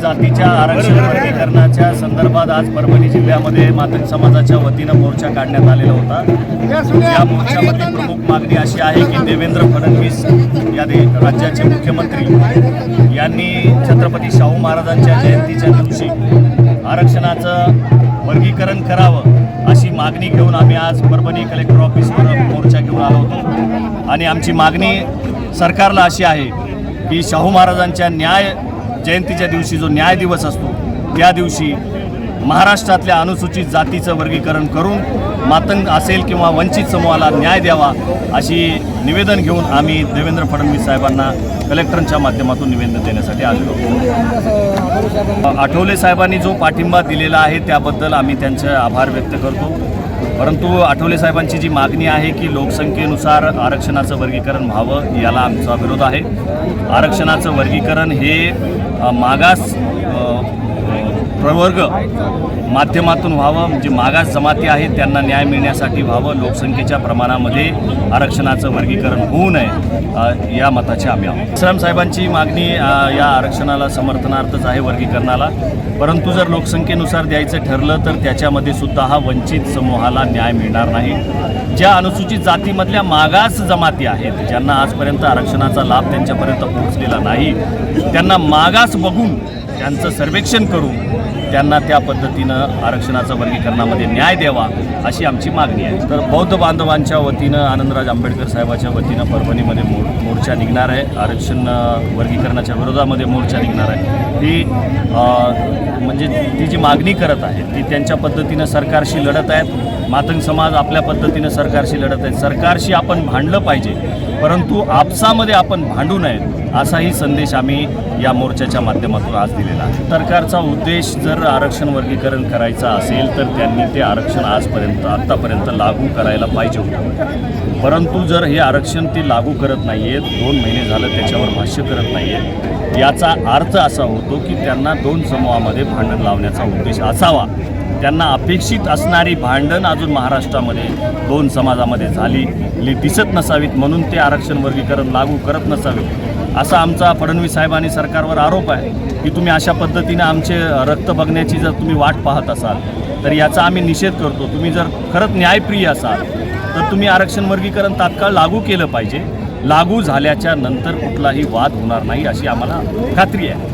जातीच्या आरक्षण वर्गीकरणाच्या संदर्भात आज परभणी जिल्ह्यामध्ये मातंग समाजाच्या वतीनं मोर्चा काढण्यात आलेला होता। या मोर्चामध्ये प्रमुख मागणी अशी आहे की देवेंद्र फडणवीस या राज्याचे मुख्यमंत्री यांनी छत्रपती शाहू महाराजांच्या जयंतीच्या दिवशी आरक्षणाचं वर्गीकरण करावं अशी मागणी घेऊन आम्ही आज परभणी कलेक्टर ऑफिसवर मोर्चा घेऊन आलो होतो। आणि आमची मागणी सरकारला अशी आहे की शाहू महाराजांच्या न्याय जयंतीच्या दिवशी जो न्याय दिवस असतो त्या दिवशी महाराष्ट्रातल्या अनुसूचित जातीचं वर्गीकरण करून मातंग असेल किंवा वंचित समूहाला न्याय द्यावा अशी निवेदन घेऊन आम्ही देवेंद्र फडणवीस साहेबांना कलेक्टरच्या माध्यमातून निवेदन देण्यासाठी आलेलो आहोत। आठवले साहेबांनी जो पाठिंबा दिलेला आहे त्याबद्दल आम्ही त्यांचे आभार व्यक्त करतो, परंतु आठवले साहेबांची जी मागणी आहे की लोकसंख्येनुसार आरक्षणाचं वर्गीकरण व्हावं याला आमचा विरोध आहे। आरक्षणाचं वर्गीकरण हे मागास प्रवर्ग माध्यमातून व्हावं, म्हणजे मागास जमाती आहेत त्यांना न्याय मिळण्यासाठी व्हावं, लोकसंख्येच्या प्रमाणामध्ये आरक्षणाचं वर्गीकरण होऊ नये या मताचे आम्ही आहोत। इस्लाम साहेबांची मागणी या आरक्षणाला समर्थनार्थच आहे वर्गीकरणाला, परंतु जर लोकसंख्येनुसार द्यायचं ठरलं तर त्याच्यामध्ये सुद्धा हा वंचित समूहाला न्याय मिळणार नाही। ज्या अनुसूचित जातीमधल्या मागास जमाती आहेत ज्यांना आजपर्यंत आरक्षणाचा लाभ त्यांच्यापर्यंत पोहोचलेला नाही त्यांना मागास बघून त्यांचं सर्वेक्षण करून त्यांना त्या पद्धतीनं आरक्षणाचा वर्गीकरणामध्ये न्याय द्यावा अशी आमची मागणी आहे। तर बौद्ध बांधवांच्या वतीनं आनंदराज आंबेडकर साहेबाच्या वतीनं परभणीमध्ये मोर्चा निघणार आहे, आरक्षण वर्गीकरणाच्या विरोधामध्ये मोर्चा निघणार आहे। ती म्हणजे ती जी मागणी करत आहे ती त्यांच्या पद्धतीनं सरकारशी लढत आहेत, मातंग समाज आपल्या पद्धतीनं सरकारशी लढत आहेत। सरकारशी आपण भांडलं पाहिजे परंतु आपसामध्ये आपण भांडू नये असाही संदेश आम्ही या मोर्चाच्या माध्यमातून आज दिलेला आहे। सरकारचा उद्देश जर आरक्षण वर्गीकरण करायचा असेल तर त्यांनी ते आरक्षण आत्तापर्यंत लागू करायला पाहिजे होतं, परंतु जर हे आरक्षण ते लागू करत नाही आहेत, 2 महिने झालं त्याच्यावर भाष्य करत नाही आहेत, याचा अर्थ असा होतो की त्यांना 2 समूहामध्ये भांडण लावण्याचा उद्देश असावा। त्यांना अपेक्षित असणारी भांडण अजून महाराष्ट्रामध्ये 2 समाजामध्ये झाली दिसत नसावीत म्हणून ते आरक्षण वर्गीकरण लागू करत नसावे असा आमचा फडणवीस साहेब आणि सरकारवर आरोप आहे की तुम्ही अशा पद्धतीने आमचे रक्त बघण्याची जर तुम्ही वाट पाहत असाल तर याचा आम्ही निषेध करतो। तुम्ही जर खरंच न्यायप्रिय असाल तर तुम्ही आरक्षण वर्गीकरण तात्काळ लागू केलं पाहिजे, लागू झाल्याच्या नंतर कुठलाही वाद होणार नाही अशी आम्हाला खात्री आहे।